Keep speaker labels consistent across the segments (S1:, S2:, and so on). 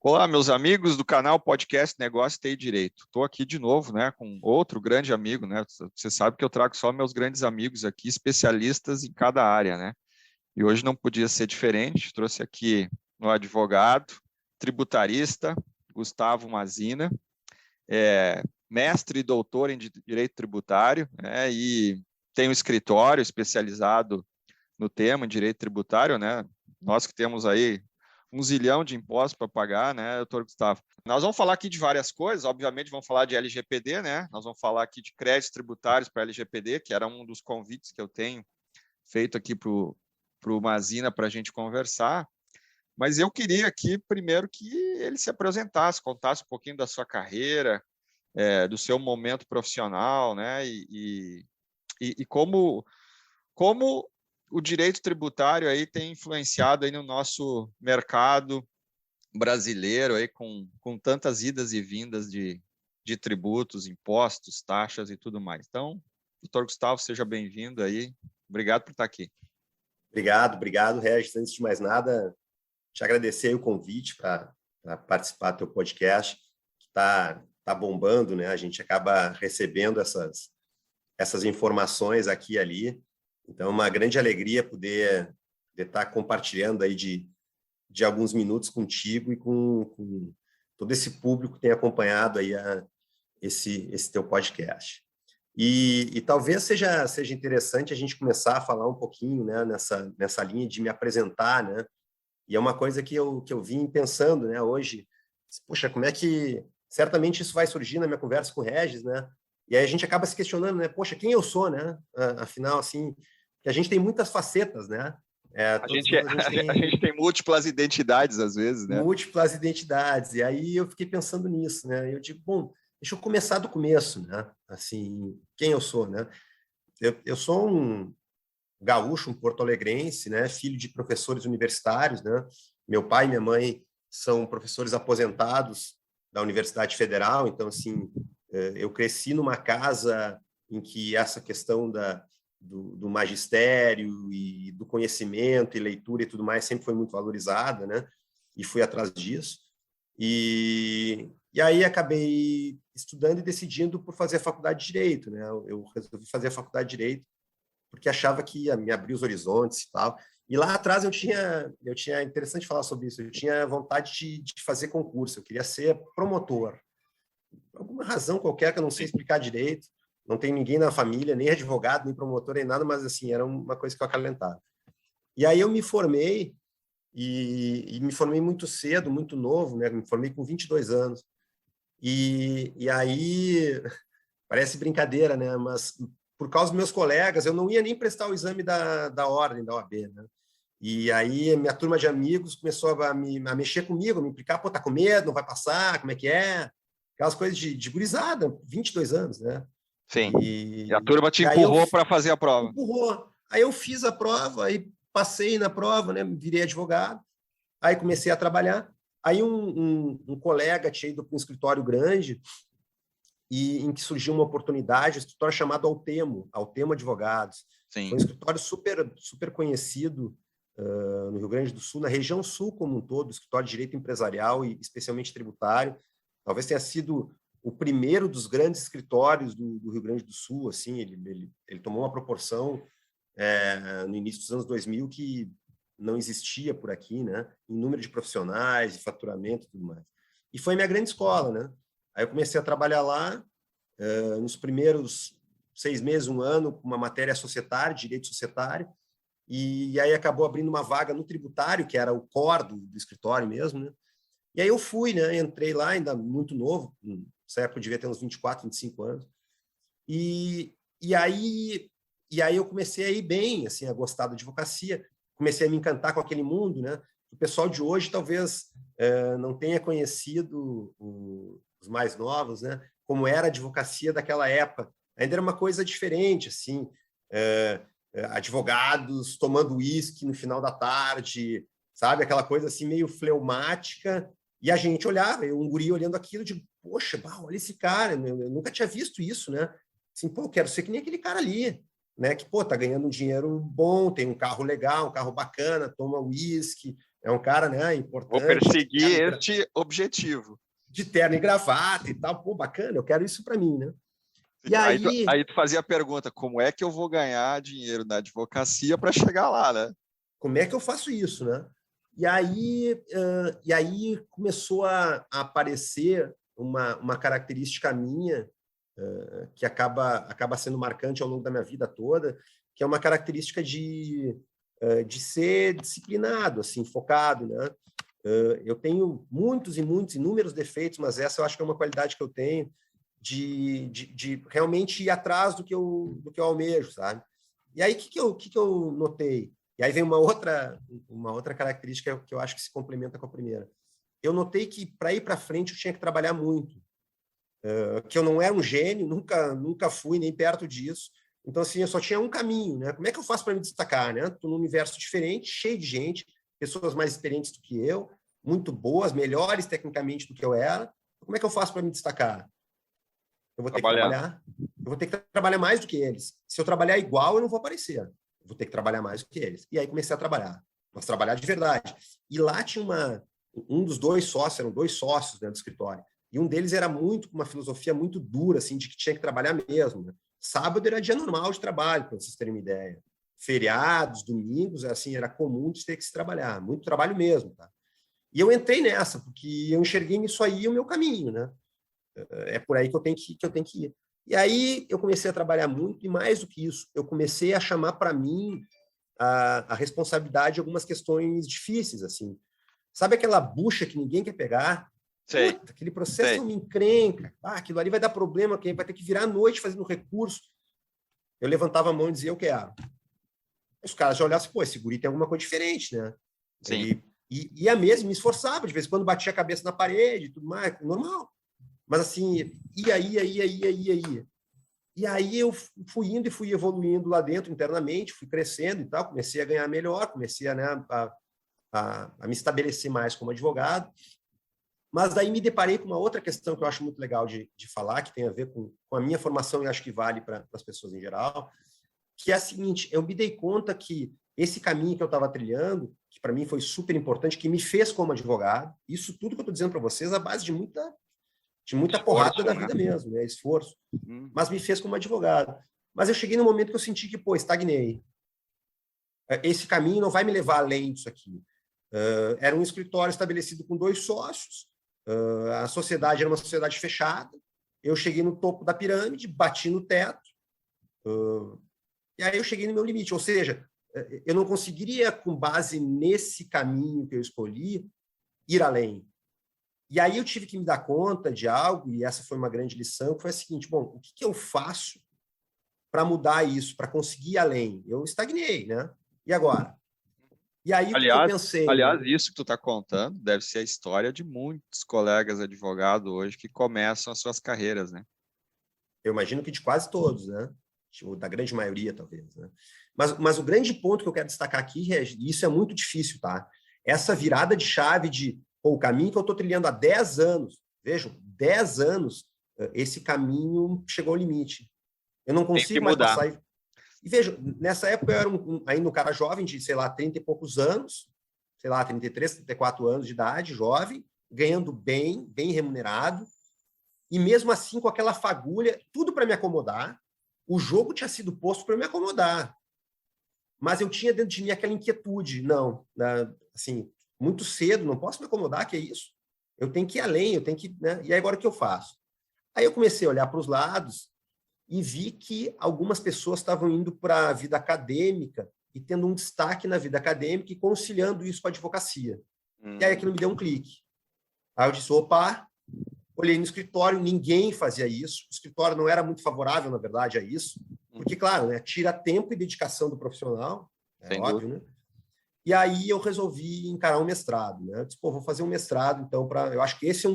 S1: Olá, meus amigos do canal Podcast Negócio TI Direito. Estou aqui de novo, né, com outro grande amigo, né? Você sabe que eu trago só meus grandes amigos aqui, especialistas em cada área, né? E hoje não podia ser diferente. Trouxe aqui um advogado, tributarista, Gustavo Mazina, mestre e doutor em Direito Tributário, né? E tem um escritório especializado no tema, em Direito Tributário, né? Nós que temos aí 1 zilhão de impostos para pagar, né, doutor Gustavo? Nós vamos falar aqui de várias coisas, obviamente vamos falar de LGPD, né? Nós vamos falar aqui de créditos tributários para LGPD, que era um dos convites que eu tenho feito aqui para o Mazina para a gente conversar. Mas eu queria aqui, primeiro, que ele se apresentasse, contasse um pouquinho da sua carreira, do seu momento profissional, né? E como o direito tributário aí tem influenciado aí no nosso mercado brasileiro aí com tantas idas e vindas de tributos, impostos, taxas e tudo mais. Então, doutor Gustavo, seja bem-vindo aí. Obrigado por estar aqui.
S2: Obrigado, Regis. Antes de mais nada, te agradecer o convite para participar do teu podcast, que está bombando, né? A gente acaba recebendo essas informações aqui e ali. Então, é uma grande alegria poder estar compartilhando aí de alguns minutos contigo e com todo esse público que tem acompanhado aí esse teu podcast. E talvez seja interessante a gente começar a falar um pouquinho, né, nessa linha de me apresentar, né? E é uma coisa que eu vim pensando, né, hoje. Poxa, como é que... Certamente isso vai surgir na minha conversa com o Regis, né? E aí a gente acaba se questionando, né? Poxa, quem eu sou, né? Afinal, assim, que a gente tem muitas facetas, né?
S1: A gente tem múltiplas identidades, às vezes, né?
S2: Múltiplas identidades. E aí eu fiquei pensando nisso, né? Eu digo, bom, deixa eu começar do começo, né? Assim, quem eu sou, né? Eu sou um gaúcho, um porto-alegrense, né? Filho de professores universitários, né? Meu pai e minha mãe são professores aposentados da Universidade Federal, então, assim, eu cresci numa casa em que essa questão do magistério e do conhecimento e leitura e tudo mais sempre foi muito valorizada, né? E fui atrás disso. E aí acabei estudando e decidindo por fazer a faculdade de Direito, né? Eu resolvi fazer a faculdade de Direito porque achava que ia me abrir os horizontes e tal. E lá atrás eu tinha interessante falar sobre isso, eu tinha vontade de fazer concurso, eu queria ser promotor. Por alguma razão qualquer que eu não sei explicar direito, não tem ninguém na família, nem advogado, nem promotor, nem nada, mas assim, era uma coisa que eu acalentava. E aí eu me formei, e me formei muito cedo, muito novo, né? Me formei com 22 anos. E aí, parece brincadeira, né? Mas por causa dos meus colegas, eu não ia nem prestar o exame da ordem, da OAB, né? E aí minha turma de amigos começou a mexer comigo, a me implicar, pô, tá com medo, não vai passar, como é que é? Aquelas coisas de gurizada, 22 anos, né?
S1: Sim. E a turma te empurrou para fazer a prova.
S2: Empurrou. Aí eu fiz a prova, aí passei na prova, né? Virei advogado. Aí comecei a trabalhar. Aí um colega tinha ido para um escritório grande e em que surgiu uma oportunidade, um escritório chamado Altemo Advogados.
S1: Sim.
S2: Foi um escritório super conhecido no Rio Grande do Sul, na região sul como um todo, escritório de direito empresarial e especialmente tributário. Talvez tenha sido o primeiro dos grandes escritórios do Rio Grande do Sul. Assim, ele tomou uma proporção no início dos anos 2000 que não existia por aqui, né? Em número de profissionais, de faturamento e tudo mais. E foi minha grande escola, né? Aí eu comecei a trabalhar lá, nos primeiros 6 meses, 1 ano, com uma matéria societária, direito societário, e aí acabou abrindo uma vaga no tributário, que era o core do escritório mesmo, né? E aí eu fui, né? Entrei lá, ainda muito novo, nessa época eu devia ter uns 24, 25 anos, e aí eu comecei a ir bem, assim, a gostar da advocacia, comecei a me encantar com aquele mundo, né? O pessoal de hoje talvez não tenha conhecido os mais novos, né? Como era a advocacia daquela época. Ainda era uma coisa diferente, assim, advogados tomando uísque no final da tarde, sabe? Aquela coisa assim meio fleumática, e a gente olhava, um guri olhando aquilo, digo, poxa, olha esse cara, eu nunca tinha visto isso, né? Assim, pô, quero ser que nem aquele cara ali, né? Que, pô, tá ganhando um dinheiro bom, tem um carro legal, um carro bacana, toma uísque, é um cara, né,
S1: Vou
S2: importante.
S1: perseguir este objetivo.
S2: De terno e gravata e tal. Pô, bacana, eu quero isso para mim, né? E
S1: aí tu fazia a pergunta, como é que eu vou ganhar dinheiro na advocacia para chegar lá, né?
S2: Como é que eu faço isso, né? E aí começou a aparecer uma característica minha que acaba sendo marcante ao longo da minha vida toda, que é uma característica de ser disciplinado, assim, focado, né? Eu tenho inúmeros defeitos, mas essa eu acho que é uma qualidade que eu tenho de realmente ir atrás do que eu almejo, sabe? E aí, o que eu notei? E aí vem uma outra característica que eu acho que se complementa com a primeira. Eu notei que, para ir para frente, eu tinha que trabalhar muito. Que eu não era um gênio, nunca fui nem perto disso. Então, assim, eu só tinha um caminho, né? Como é que eu faço para me destacar, né? Estou num universo diferente, cheio de gente, pessoas mais experientes do que eu, muito boas, melhores tecnicamente do que eu era. Como é que eu faço para me destacar? Eu vou ter que trabalhar. Eu vou ter que trabalhar mais do que eles. Se eu trabalhar igual, eu não vou aparecer. Eu vou ter que trabalhar mais do que eles. E aí comecei a trabalhar. Mas trabalhar de verdade. E lá tinha um dos dois sócios, eram dois sócios, né, do escritório. E um deles era com uma filosofia muito dura, assim, de que tinha que trabalhar mesmo, né? Sábado era dia normal de trabalho, para vocês terem uma ideia. Feriados, domingos, assim, era comum de ter que se trabalhar. Muito trabalho mesmo, tá? E eu entrei nessa, porque eu enxerguei nisso aí o meu caminho, né? É por aí que eu tenho que ir. E aí eu comecei a trabalhar muito, e mais do que isso, eu comecei a chamar para mim a responsabilidade de algumas questões difíceis, assim. Sabe aquela bucha que ninguém quer pegar?
S1: Sei.
S2: Puta, aquele processo é uma encrenca. Aquilo ali vai dar problema, quem vai ter que virar a noite fazendo recurso. Eu levantava a mão e dizia, eu quero. Os caras já olhavam assim, pô, esse guri tem alguma coisa diferente, né?
S1: Sim.
S2: Ele ia mesmo, me esforçava, de vez em quando batia a cabeça na parede e tudo mais, normal. Mas assim, ia. E aí eu fui indo e fui evoluindo lá dentro internamente, fui crescendo e tal, comecei a ganhar melhor, comecei a me estabelecer mais como advogado. Mas daí me deparei com uma outra questão que eu acho muito legal de falar, que tem a ver com a minha formação e acho que vale para as pessoas em geral, que é a seguinte, eu me dei conta que esse caminho que eu estava trilhando, que para mim foi super importante, que me fez como advogado, isso tudo que eu estou dizendo para vocês, a base de muita esforço, porrada da vida mesmo, né? Esforço, mas me fez como advogado. Mas eu cheguei no momento que eu senti que, pô, estagnei. Esse caminho não vai me levar além disso aqui. Era um escritório estabelecido com 2 sócios, a sociedade era uma sociedade fechada, eu cheguei no topo da pirâmide, bati no teto, e aí eu cheguei no meu limite, ou seja, eu não conseguiria, com base nesse caminho que eu escolhi, ir além. E aí eu tive que me dar conta de algo, e essa foi uma grande lição, que foi a seguinte, bom, o que eu faço para mudar isso, para conseguir ir além? Eu estagnei, né? E agora? E aí o que eu pensei?
S1: Aliás, isso que tu está contando deve ser a história de muitos colegas advogados hoje que começam as suas carreiras, né?
S2: Eu imagino que de quase todos, né? Tipo, da grande maioria, talvez, né? Mas o grande ponto que eu quero destacar aqui, e isso é muito difícil, tá? Essa virada de chave de o caminho que eu estou trilhando há 10 anos, vejam, 10 anos, esse caminho chegou ao limite. Eu não consigo mais passar. E veja, nessa época eu era ainda um cara jovem, de, sei lá, 30 e poucos anos, sei lá, 33, 34 anos de idade, jovem, ganhando bem remunerado, e mesmo assim com aquela fagulha, tudo para me acomodar. O jogo tinha sido posto para me acomodar. Mas eu tinha dentro de mim aquela inquietude, não, assim, muito cedo, não posso me acomodar, que é isso? Eu tenho que ir além, eu tenho que, né? E aí agora o que eu faço? Aí eu comecei a olhar para os lados e vi que algumas pessoas estavam indo para a vida acadêmica e tendo um destaque na vida acadêmica e conciliando isso com a advocacia. E aí aquilo me deu um clique. Aí eu disse, opa, olhei no escritório, ninguém fazia isso, o escritório não era muito favorável, na verdade, a isso, porque, claro, né, tira tempo e dedicação do profissional, é óbvio, né? E aí eu resolvi encarar um mestrado, né? Eu disse, pô, vou fazer um mestrado, então, eu acho que esse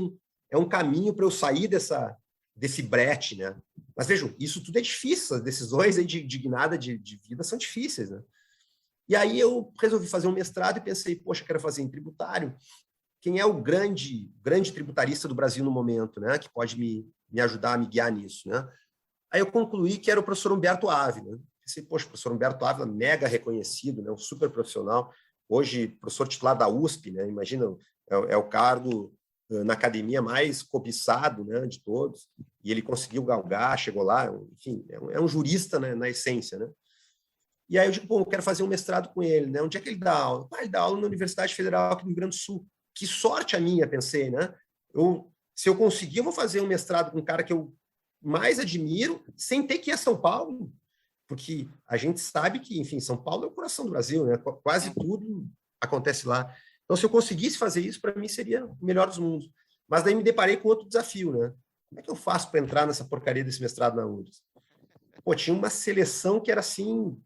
S2: é um caminho para eu sair desse brete, né? Mas vejam, isso tudo é difícil, as decisões aí de guinada de vida são difíceis, né? E aí eu resolvi fazer um mestrado e pensei, poxa, quero fazer em tributário. Quem é o grande tributarista do Brasil no momento, né? Que pode me ajudar a me guiar nisso, né? Aí eu concluí que era o professor Humberto Ávila. Pensei, poxa, o professor Humberto Ávila, mega reconhecido, né? Um super profissional. hoje professor titular da USP, né? Imagina, é o cargo na academia mais cobiçado, né, de todos, e ele conseguiu galgar, chegou lá, enfim, é um jurista, né, na essência, né? E aí eu digo, bom, eu quero fazer um mestrado com ele, né? Onde é que ele dá aula? Ele dá aula na Universidade Federal aqui do Rio Grande do Sul. Que sorte a minha, pensei, né? Se eu conseguir, eu vou fazer um mestrado com um cara que eu mais admiro, sem ter que ir a São Paulo, porque a gente sabe que, enfim, São Paulo é o coração do Brasil, né? Quase tudo acontece lá. Então, se eu conseguisse fazer isso, para mim seria o melhor dos mundos. Mas daí me deparei com outro desafio, né? Como é que eu faço para entrar nessa porcaria desse mestrado na URGS? Pô, tinha uma seleção que era assim,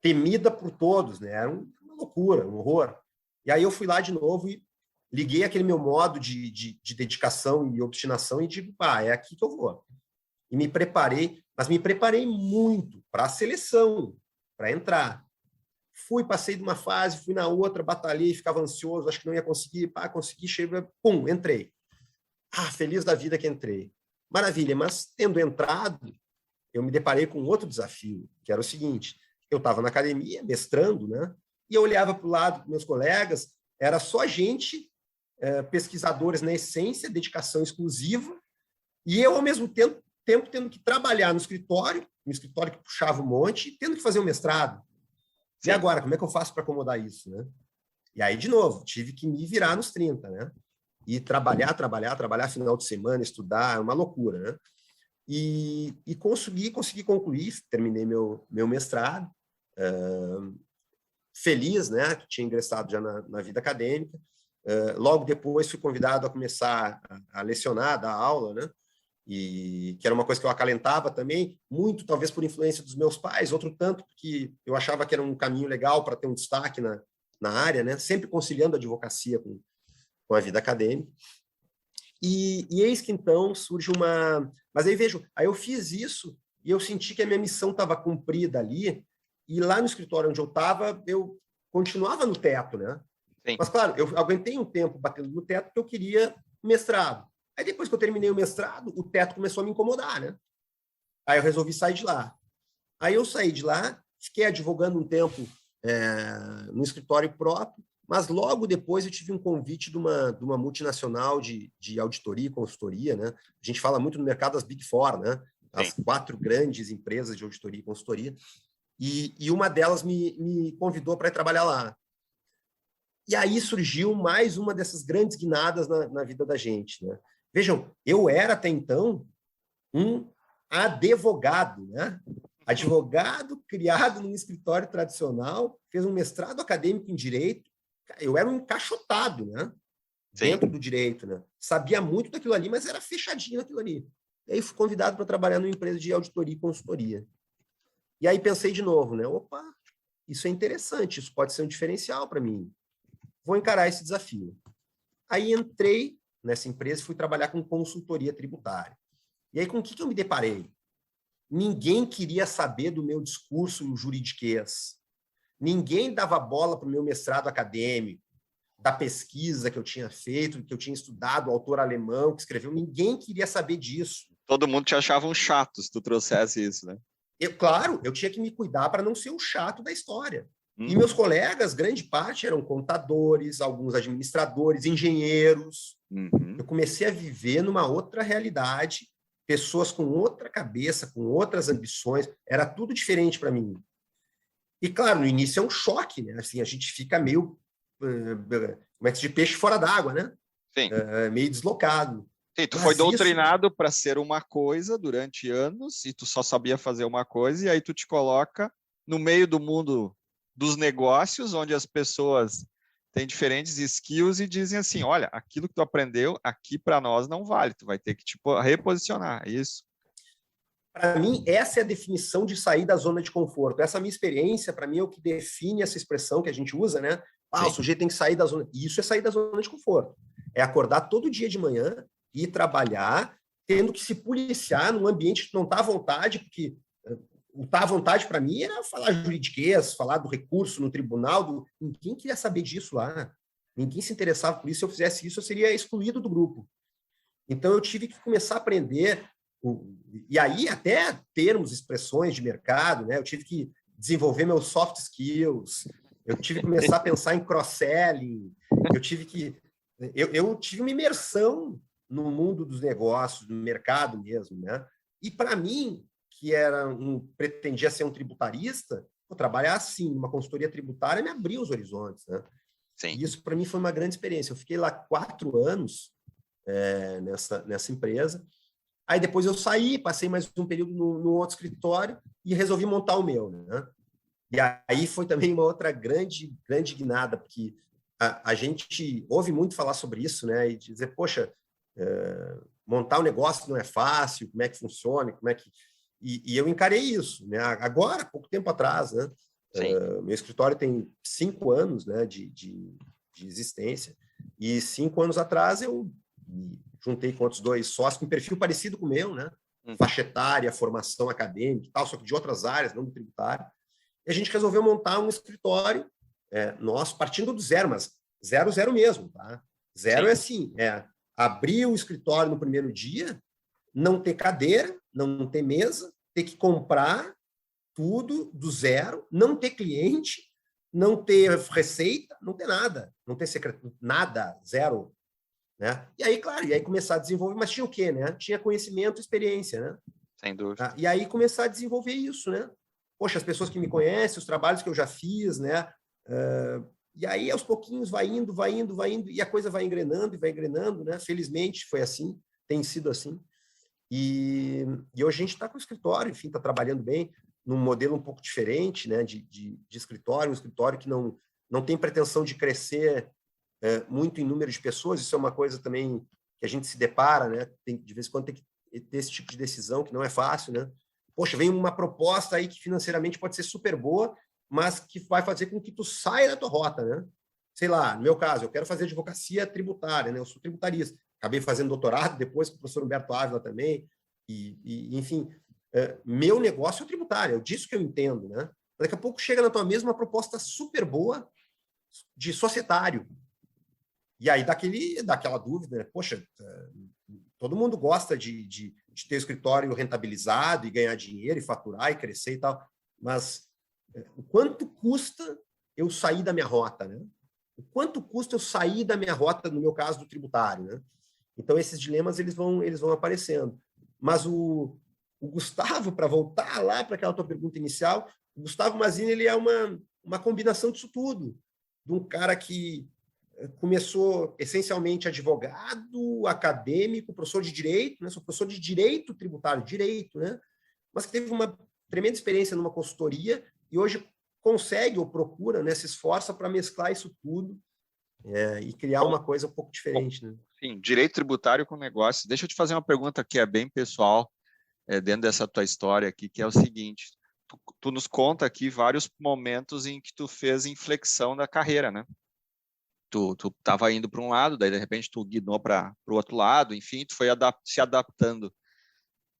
S2: temida por todos, né? Era uma loucura, um horror. E aí eu fui lá de novo e liguei aquele meu modo de dedicação e obstinação e digo, é aqui que eu vou. E me preparei, mas me preparei muito para a seleção, para entrar. Passei de uma fase, fui na outra, batalhei, ficava ansioso, acho que não ia conseguir, consegui, cheguei, pum, entrei. Feliz da vida que entrei. Maravilha, mas tendo entrado, eu me deparei com outro desafio, que era o seguinte, eu estava na academia, mestrando, né? E eu olhava para o lado dos meus colegas, era só gente, pesquisadores na essência, dedicação exclusiva, e eu, ao mesmo tempo tendo que trabalhar no escritório que puxava um monte, e tendo que fazer um mestrado. Sim. E agora, como é que eu faço para acomodar isso, né? E aí, de novo, tive que me virar nos 30, né? E trabalhar final de semana, estudar, é uma loucura, né? E consegui concluir, terminei meu mestrado, feliz, né? Que tinha ingressado já na vida acadêmica. Logo depois fui convidado a começar a lecionar, dar aula, né? E que era uma coisa que eu acalentava também, muito talvez por influência dos meus pais, outro tanto porque eu achava que era um caminho legal para ter um destaque na área, né? Sempre conciliando a advocacia com a vida acadêmica. E eis que então surge uma... Mas aí aí eu fiz isso e eu senti que a minha missão estava cumprida ali, e lá no escritório onde eu estava, eu continuava no teto, né? Sim. Mas, claro, eu aguentei um tempo batendo no teto porque eu queria mestrado. Aí, depois que eu terminei o mestrado, o teto começou a me incomodar, né? Aí eu resolvi sair de lá. Aí eu saí de lá, fiquei advogando um tempo no escritório próprio, mas logo depois eu tive um convite de uma multinacional de auditoria e consultoria, né? A gente fala muito no mercado das Big Four, né? As 4 grandes empresas de auditoria e consultoria. E uma delas me convidou para ir trabalhar lá. E aí surgiu mais uma dessas grandes guinadas na vida da gente, né? Vejam, eu era até então um advogado, né? Advogado criado num escritório tradicional, fez um mestrado acadêmico em direito. Eu era um encaixotado, né? Sim. Dentro do direito, né? Sabia muito daquilo ali, mas era fechadinho naquilo ali. E aí fui convidado para trabalhar numa empresa de auditoria e consultoria. E aí pensei de novo, né? Opa, isso é interessante, isso pode ser um diferencial para mim. Vou encarar esse desafio. Aí entrei nessa empresa e fui trabalhar com consultoria tributária. E aí com o que eu me deparei? Ninguém queria saber do meu discurso no juridiquês. Ninguém dava bola para o meu mestrado acadêmico, da pesquisa que eu tinha feito, que eu tinha estudado, o autor alemão que escreveu. Ninguém queria saber disso.
S1: Todo mundo te achava um chato se tu trouxesse isso, né?
S2: Claro, eu tinha que me cuidar para não ser o chato da história. E meus colegas, grande parte, eram contadores, alguns administradores, engenheiros. Eu comecei a viver numa outra realidade, pessoas com outra cabeça, com outras ambições, era tudo diferente para mim. E, claro, no início é um choque, né? Assim, a gente fica meio, como é que se diz, peixe fora d'água, né?
S1: Sim.
S2: Meio deslocado.
S1: Sim, tu foi doutrinado para ser uma coisa durante anos e tu só sabia fazer uma coisa, e aí tu te coloca no meio do mundo dos negócios, onde as pessoas têm diferentes skills e dizem assim, olha, aquilo que tu aprendeu aqui para nós não vale, tu vai ter que reposicionar, é isso?
S2: Para mim, essa é a definição de sair da zona de conforto. Essa minha experiência, para mim, é o que define essa expressão que a gente usa, né? O sujeito tem que sair da zona... Isso é sair da zona de conforto. É acordar todo dia de manhã, ir trabalhar, tendo que se policiar num ambiente que não está à vontade, porque o estar à vontade para mim era falar juridiquês, falar do recurso no tribunal. Ninguém queria saber disso lá. Ninguém se interessava por isso. Se eu fizesse isso, eu seria excluído do grupo. Então, eu tive que começar a aprender... E aí, até termos, expressões de mercado, né? Eu tive que desenvolver meus soft skills, Eu tive que começar a pensar em cross-selling, eu tive uma imersão no mundo dos negócios, no mercado mesmo, né? E para mim, que pretendia ser um tributarista, trabalhar assim, numa consultoria tributária, me abriu os horizontes, né?
S1: Sim.
S2: E isso para mim foi uma grande experiência. Eu fiquei lá 4 anos nessa empresa. Aí depois eu saí, passei mais um período no outro escritório e resolvi montar o meu, né? E aí foi também uma outra grande guinada, porque a gente ouve muito falar sobre isso, né? E dizer, poxa, montar um negócio não é fácil, como é que funciona, como é que... E eu encarei isso, né? Agora, pouco tempo atrás, né? Meu escritório tem 5 anos, né, de existência, e 5 anos atrás eu me juntei com outros 2 sócios com um perfil parecido com o meu, né? Faixa etária, formação acadêmica e tal, só que de outras áreas, não do tributário. E a gente resolveu montar um escritório, nós partindo do zero, mas zero mesmo, tá? Zero. Sim. É assim, abrir o escritório no primeiro dia, não ter cadeira, não ter mesa, ter que comprar tudo do zero, não ter cliente, não ter receita, não ter nada, não ter nada, zero, né? E aí, claro, começar a desenvolver, mas tinha o quê, né? Tinha conhecimento, experiência, né?
S1: Sem dúvida.
S2: E aí começar a desenvolver isso, né? Poxa, as pessoas que me conhecem, os trabalhos que eu já fiz, né? E aí, aos pouquinhos, vai indo, e a coisa vai engrenando, né? Felizmente, foi assim, tem sido assim. E hoje a gente está com o escritório, enfim, está trabalhando bem, num modelo um pouco diferente, né? De escritório, um escritório que não tem pretensão de crescer muito em número de pessoas. Isso é uma coisa também que a gente se depara, né? De vez em quando tem que ter esse tipo de decisão, que não é fácil, né? Poxa, vem uma proposta aí que financeiramente pode ser super boa, mas que vai fazer com que tu saia da tua rota, né? Sei lá, no meu caso, eu quero fazer advocacia tributária, né? Eu sou tributarista. Acabei fazendo doutorado depois com o professor Humberto Ávila também. Enfim, meu negócio é tributário, é disso que eu entendo, né? Daqui a pouco chega na tua mesa uma proposta super boa de societário. E aí daquela dúvida, né? Poxa, todo mundo gosta de ter o escritório rentabilizado e ganhar dinheiro e faturar e crescer e tal, mas o quanto custa eu sair da minha rota, né? O quanto custa eu sair da minha rota, no meu caso, do tributário, né? Então, esses dilemas, eles vão aparecendo. Mas o Gustavo, para voltar lá para aquela tua pergunta inicial, o Gustavo Mazini, ele é uma combinação disso tudo. De um cara que começou essencialmente advogado, acadêmico, professor de direito, né? Sou professor de direito tributário, direito, né? Mas que teve uma tremenda experiência numa consultoria e hoje consegue ou procura, né, se esforça para mesclar isso tudo e criar uma coisa um pouco diferente, né?
S1: Sim, direito tributário com negócio. Deixa eu te fazer uma pergunta que é bem pessoal, dentro dessa tua história aqui, que é o seguinte: tu nos conta aqui vários momentos em que tu fez inflexão da carreira, né? Tu estava indo para um lado, daí de repente tu guinou para o outro lado, enfim, tu foi se adaptando.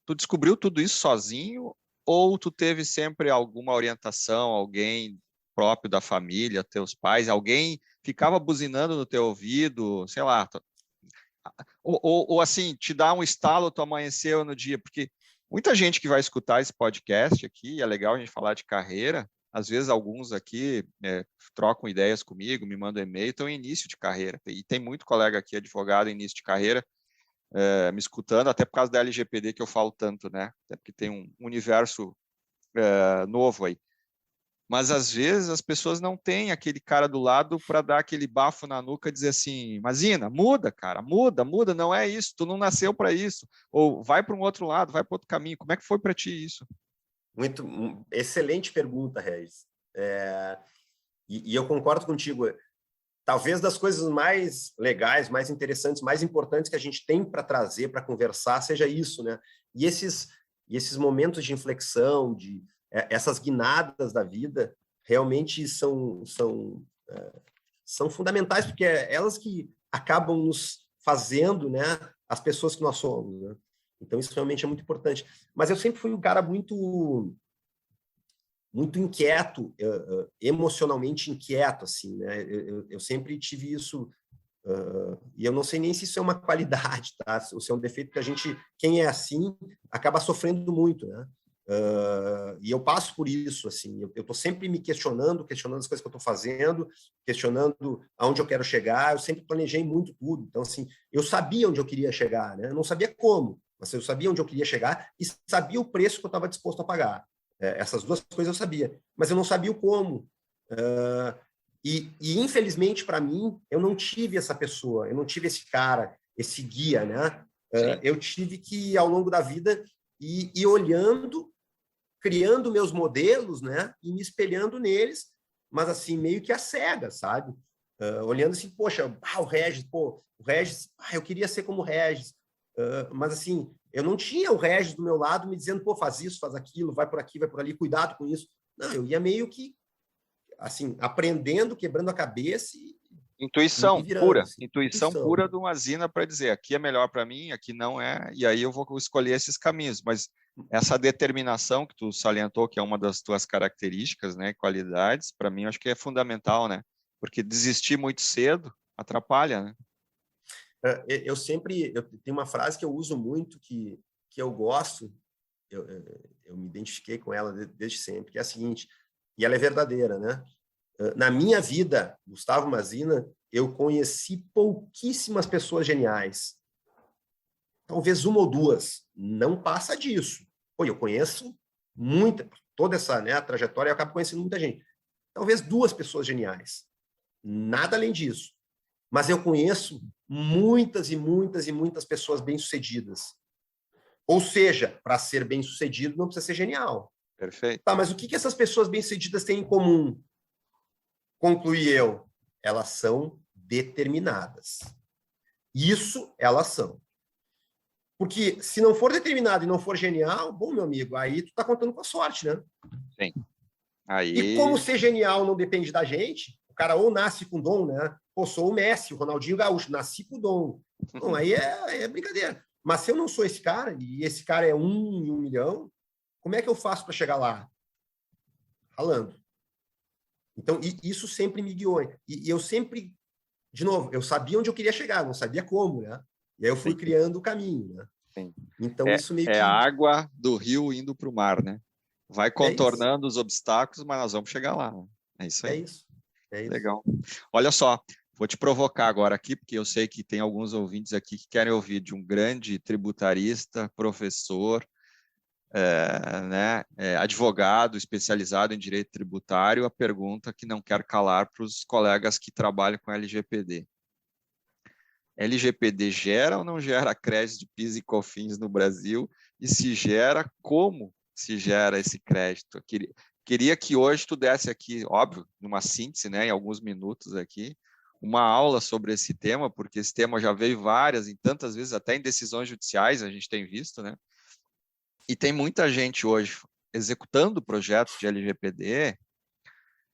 S1: Tu descobriu tudo isso sozinho ou tu teve sempre alguma orientação, alguém próprio da família, teus pais, alguém ficava buzinando no teu ouvido, sei lá, ou assim, te dá um estalo, tu amanheceu no dia, porque muita gente que vai escutar esse podcast aqui, é legal a gente falar de carreira, às vezes alguns aqui trocam ideias comigo, me mandam e-mail, estão em início de carreira, e tem muito colega aqui, advogado, em início de carreira, me escutando, até por causa da LGPD que eu falo tanto, né? Até porque tem um universo novo aí. Mas, às vezes, as pessoas não têm aquele cara do lado para dar aquele bafo na nuca e dizer assim, Mazina, muda, cara, muda, não é isso, tu não nasceu para isso. Ou vai para um outro lado, vai para outro caminho. Como é que foi para ti isso?
S2: Excelente pergunta, Regis. E eu concordo contigo. Talvez das coisas mais legais, mais interessantes, mais importantes que a gente tem para trazer, para conversar, seja isso, né? E esses momentos de inflexão, essas guinadas da vida, realmente são fundamentais, porque elas que acabam nos fazendo, né, as pessoas que nós somos, né? Então, isso realmente é muito importante. Mas eu sempre fui um cara muito inquieto, emocionalmente inquieto, assim, né? Eu sempre tive isso, e eu não sei nem se isso é uma qualidade, tá? Ou se é um defeito que quem é assim, acaba sofrendo muito, né? E eu passo por isso, assim, eu estou sempre me questionando as coisas que eu estou fazendo, questionando aonde eu quero chegar. Eu sempre planejei muito tudo. Então, assim, eu sabia onde eu queria chegar, né? Eu não sabia como, mas eu sabia onde eu queria chegar e sabia o preço que eu estava disposto a pagar. Essas duas coisas eu sabia, mas eu não sabia o como. E infelizmente, para mim, eu não tive essa pessoa, eu não tive esse cara, esse guia, né? Eu tive que, ao longo da vida, ir olhando, criando meus modelos, né? E me espelhando neles, mas assim, meio que a cega, sabe? Olhando assim, poxa, o Regis, eu queria ser como o Regis. Mas assim, eu não tinha o Regis do meu lado me dizendo, pô, faz isso, faz aquilo, vai por aqui, vai por ali, cuidado com isso. Não, eu ia meio que, assim, aprendendo, quebrando a cabeça e me
S1: Intuição
S2: virando.
S1: pura,
S2: Assim.
S1: intuição pura de uma zina para dizer aqui é melhor para mim, aqui não é, e aí eu vou escolher esses caminhos. Mas essa determinação que tu salientou, que é uma das tuas características, né, qualidades, para mim eu acho que é fundamental, né? Porque desistir muito cedo atrapalha, né?
S2: Eu tenho uma frase que eu uso muito, que eu gosto, eu me identifiquei com ela desde sempre, que é a seguinte, e ela é verdadeira, né? Na minha vida, Gustavo Mazina, eu conheci pouquíssimas pessoas geniais. Talvez uma ou duas. Não passa disso. Pô, eu conheço toda essa, né, a trajetória, eu acabo conhecendo muita gente. Talvez duas pessoas geniais. Nada além disso. Mas eu conheço muitas e muitas e muitas pessoas bem-sucedidas. Ou seja, para ser bem-sucedido não precisa ser genial.
S1: Perfeito.
S2: Tá, mas o que essas pessoas bem-sucedidas têm em comum? Concluí eu. Elas são determinadas. Isso elas são. Porque se não for determinado e não for genial, bom, meu amigo, aí tu tá contando com a sorte, né?
S1: Sim. Aí...
S2: E como ser genial não depende da gente, o cara ou nasce com dom, né? Pô, sou o Messi, o Ronaldinho Gaúcho, nasci com dom. Bom, aí é brincadeira. Mas se eu não sou esse cara, e esse cara é 1 em 1 milhão, como é que eu faço para chegar lá? Ralando. Então, isso sempre me guiou. E eu sempre, de novo, eu sabia onde eu queria chegar, não sabia como, né? E aí eu fui
S1: Sim.
S2: criando o caminho, né?
S1: Sim.
S2: Então, isso meio que...
S1: É a água do rio indo para o mar, né? Vai contornando os obstáculos, mas nós vamos chegar lá. Né? É isso aí.
S2: É isso.
S1: Legal. Olha só, vou te provocar agora aqui, porque eu sei que tem alguns ouvintes aqui que querem ouvir de um grande tributarista, professor, advogado especializado em direito tributário, a pergunta que não quer calar para os colegas que trabalham com LGPD. LGPD gera ou não gera crédito de PIS e COFINS no Brasil? E se gera, como se gera esse crédito? Queria que hoje tu desse aqui, óbvio, numa síntese, né, em alguns minutos aqui, uma aula sobre esse tema, porque esse tema já veio várias, e tantas vezes, até em decisões judiciais, a gente tem visto, né? E tem muita gente hoje executando projetos de LGPD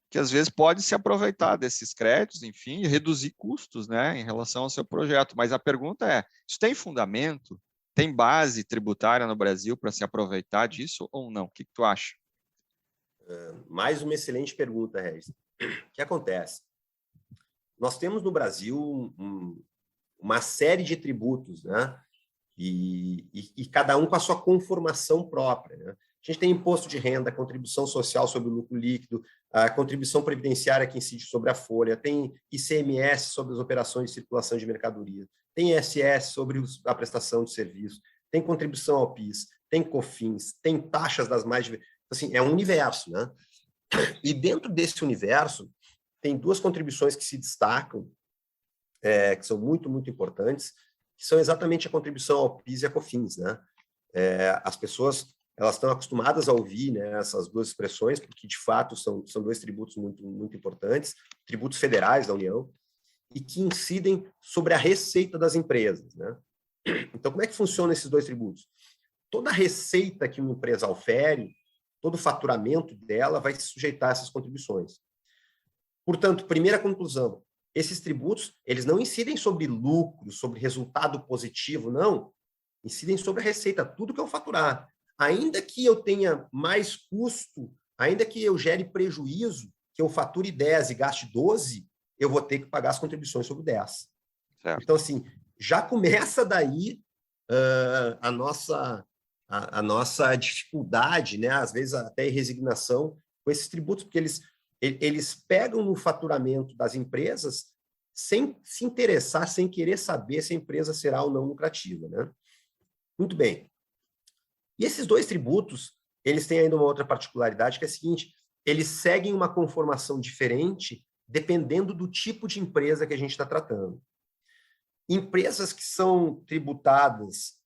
S1: que às vezes pode se aproveitar desses créditos, enfim, e reduzir custos, né, em relação ao seu projeto. Mas a pergunta é, isso tem fundamento? Tem base tributária no Brasil para se aproveitar disso ou não? O que tu acha?
S2: Mais uma excelente pergunta, Regis. O que acontece? Nós temos no Brasil uma série de tributos, né? E cada um com a sua conformação própria, né? A gente tem imposto de renda, contribuição social sobre o lucro líquido, a contribuição previdenciária que incide sobre a folha, tem ICMS sobre as operações de circulação de mercadoria, tem ISS sobre a prestação de serviço, tem contribuição ao PIS, tem COFINS, tem taxas das mais... Assim, é um universo, né? E dentro desse universo, tem duas contribuições que se destacam, que são muito, muito importantes, que são exatamente a contribuição ao PIS e a COFINS, né? As pessoas elas estão acostumadas a ouvir, né, essas duas expressões, porque de fato são dois tributos muito, muito importantes, tributos federais da União, e que incidem sobre a receita das empresas, né? Então, como é que funcionam esses dois tributos? Toda receita que uma empresa ofere, todo o faturamento dela vai se sujeitar a essas contribuições. Portanto, primeira conclusão, esses tributos, eles não incidem sobre lucro, sobre resultado positivo, não. Incidem sobre a receita, tudo que eu faturar. Ainda que eu tenha mais custo, ainda que eu gere prejuízo, que eu fature 10 e gaste 12, eu vou ter que pagar as contribuições sobre 10. Certo. Então, assim, já começa daí a nossa a nossa dificuldade, né? Às vezes até resignação com esses tributos, porque eles pegam no faturamento das empresas sem se interessar, sem querer saber se a empresa será ou não lucrativa, né? Muito bem. E esses dois tributos, eles têm ainda uma outra particularidade, que é a seguinte: eles seguem uma conformação diferente dependendo do tipo de empresa que a gente está tratando. Empresas que são tributadas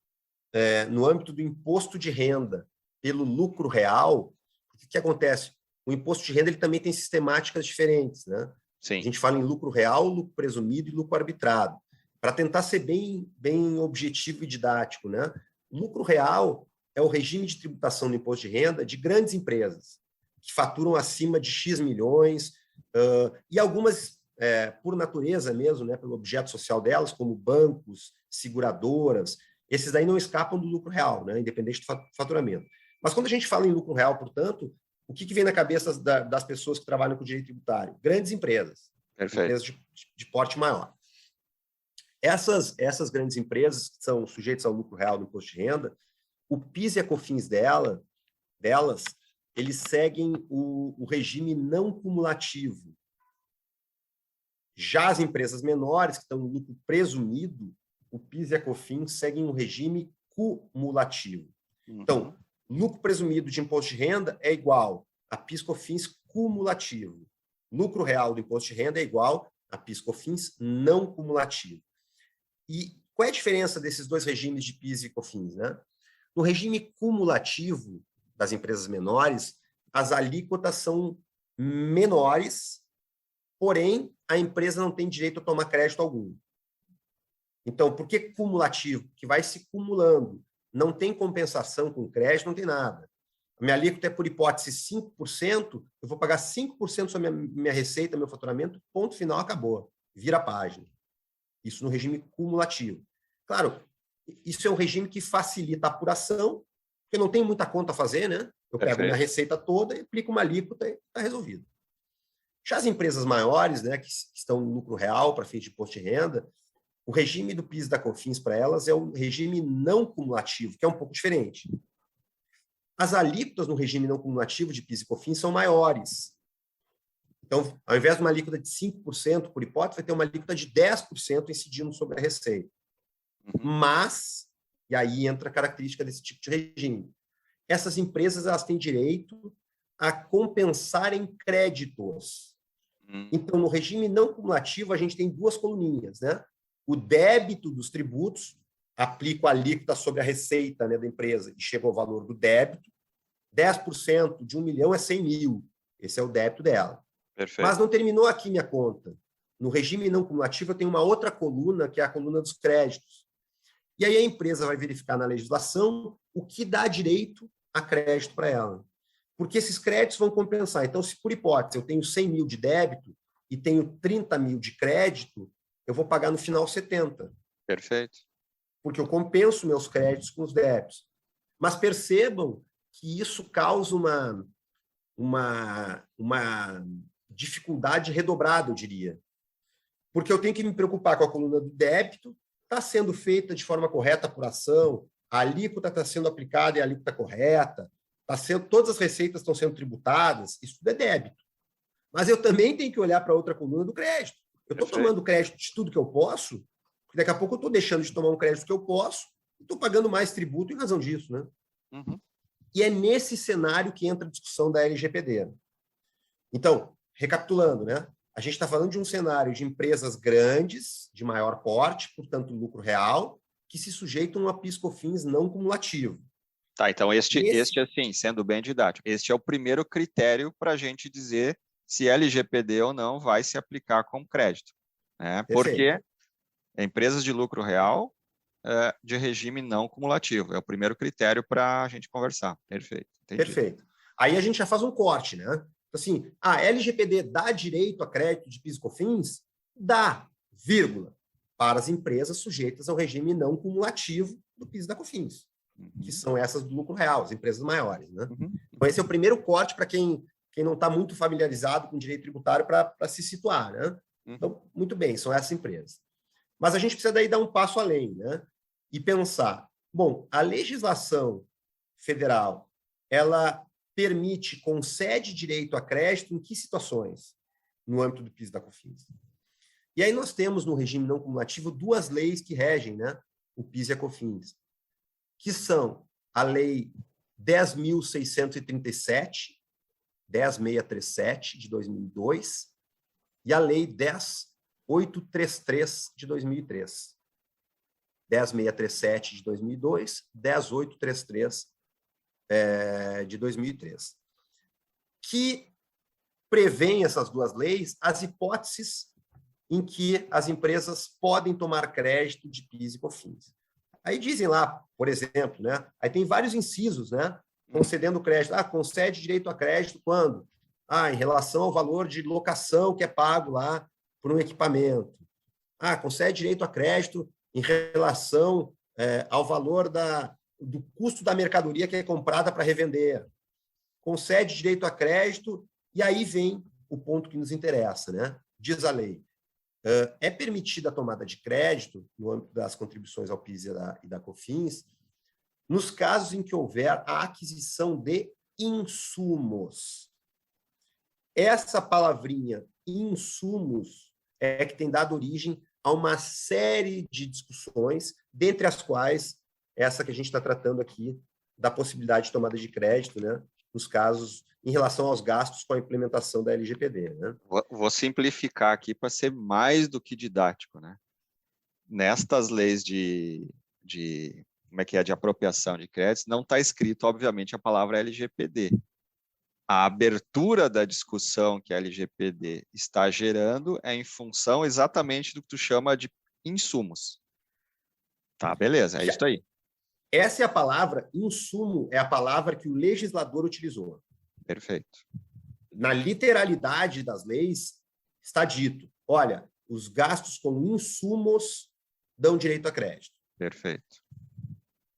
S2: no âmbito do imposto de renda pelo lucro real, o que acontece? O imposto de renda ele também tem sistemáticas diferentes, né?
S1: Sim.
S2: A gente fala em lucro real, lucro presumido e lucro arbitrado, para tentar ser bem objetivo e didático, né? O lucro real é o regime de tributação do imposto de renda de grandes empresas, que faturam acima de X milhões, e algumas, por natureza mesmo, né, pelo objeto social delas, como bancos, seguradoras, esses daí não escapam do lucro real, né, independente do faturamento. Mas quando a gente fala em lucro real, portanto, o que vem na cabeça das pessoas que trabalham com direito tributário? Grandes empresas,
S1: Perfeito.
S2: Empresas de porte maior. Essas grandes empresas que são sujeitas ao lucro real do imposto de renda, o PIS e a COFINS delas, eles seguem o regime não cumulativo. Já as empresas menores, que estão no lucro presumido, o PIS e a COFINS seguem um regime cumulativo. Então, lucro presumido de imposto de renda é igual a PIS/COFINS cumulativo. Lucro real do imposto de renda é igual a PIS/COFINS não cumulativo. E qual é a diferença desses dois regimes de PIS e COFINS, né? No regime cumulativo das empresas menores, as alíquotas são menores, porém, a empresa não tem direito a tomar crédito algum. Então, por que cumulativo? Que vai se cumulando. Não tem compensação com crédito, não tem nada. A minha alíquota é, por hipótese, 5%, eu vou pagar 5% sobre minha receita, meu faturamento, ponto final, acabou. Vira a página. Isso no regime cumulativo. Claro, isso é um regime que facilita a apuração, porque não tem muita conta a fazer, né? Eu pego minha receita toda e aplico uma alíquota e está resolvido. Já as empresas maiores, né, que estão no lucro real para fins de imposto de renda, o regime do PIS e da COFINS para elas é o regime não cumulativo, que é um pouco diferente. As alíquotas no regime não cumulativo de PIS e COFINS são maiores. Então, ao invés de uma alíquota de 5%, por hipótese, vai ter uma alíquota de 10% incidindo sobre a receita. Mas, e aí entra a característica desse tipo de regime, essas empresas elas têm direito a compensarem créditos. Então, no regime não cumulativo, a gente tem duas coluninhas, né? O débito dos tributos, aplico a alíquota sobre a receita, né, da empresa e chega ao valor do débito. 10% de 1 milhão é 100 mil. Esse é o débito dela.
S1: Perfeito.
S2: Mas não terminou aqui minha conta. No regime não cumulativo, eu tenho uma outra coluna, que é a coluna dos créditos. E aí a empresa vai verificar na legislação o que dá direito a crédito para ela. Porque esses créditos vão compensar. Então, se por hipótese eu tenho 100 mil de débito e tenho 30 mil de crédito, eu vou pagar no final 70.
S1: Perfeito.
S2: Porque eu compenso meus créditos com os débitos. Mas percebam que isso causa uma dificuldade redobrada, eu diria. Porque eu tenho que me preocupar com a coluna do débito, está sendo feita de forma correta a apuração, a alíquota está sendo aplicada e a alíquota correta, todas as receitas estão sendo tributadas, isso tudo é débito. Mas eu também tenho que olhar para outra coluna do crédito. Eu estou tomando crédito de tudo que eu posso, porque daqui a pouco eu estou deixando de tomar um crédito que eu posso e estou pagando mais tributo em razão disso, né? E é nesse cenário que entra a discussão da LGPD. Então, recapitulando, né? A gente está falando de um cenário de empresas grandes, de maior porte, portanto, lucro real, que se sujeitam a PIS/COFINS não cumulativo.
S1: Tá, então este, assim, sendo bem didático, este é o primeiro critério para a gente dizer se LGPD ou não vai se aplicar como crédito. Né? Porque empresas de lucro real de regime não cumulativo. É o primeiro critério para a gente conversar. Perfeito. Entendi.
S2: Perfeito. Aí a gente já faz um corte, né? Assim, a LGPD dá direito a crédito de PIS e COFINS? Dá, vírgula, para as empresas sujeitas ao regime não cumulativo do PIS e da COFINS, que são essas do lucro real, as empresas maiores, né? Então, esse é o primeiro corte para quem não está muito familiarizado com direito tributário para se situar, né? Então, muito bem, são essas empresas. Mas a gente precisa daí dar um passo além, né? E pensar, bom, a legislação Federal, ela concede direito a crédito em que situações? No âmbito do PIS e da COFINS. E aí nós temos no regime não cumulativo 2 leis que regem, né, o PIS e a COFINS, que são a Lei 10.637, 10.637 de 2002, e a Lei 10.833 de 2003. 10.637 de 2002, 10.833 de 2003, que prevêem essas 2 leis as hipóteses em que as empresas podem tomar crédito de PIS e COFINS. Aí dizem lá, por exemplo, né? Aí tem vários incisos, né? Concedendo crédito. Concede direito a crédito quando? Em relação ao valor de locação que é pago lá por um equipamento. Concede direito a crédito em relação ao valor do custo da mercadoria que é comprada para revender. Concede direito a crédito, e aí vem o ponto que nos interessa, né? Diz a lei. É permitida a tomada de crédito, no âmbito das contribuições ao PIS e da COFINS, nos casos em que houver a aquisição de insumos. Essa palavrinha, insumos, é que tem dado origem a uma série de discussões, dentre as quais essa que a gente está tratando aqui, da possibilidade de tomada de crédito, né, nos casos em relação aos gastos com a implementação da LGPD. Né?
S1: Vou simplificar aqui para ser mais do que didático. Né? Nestas leis como é que é, de apropriação de créditos, não está escrito, obviamente, a palavra LGPD. A abertura da discussão que a LGPD está gerando é em função exatamente do que tu chama de insumos. Tá, beleza, é isso aí.
S2: Essa é a palavra, insumo, é a palavra que o legislador utilizou.
S1: Perfeito.
S2: Na literalidade das leis, está dito, olha, os gastos com insumos dão direito a crédito.
S1: Perfeito.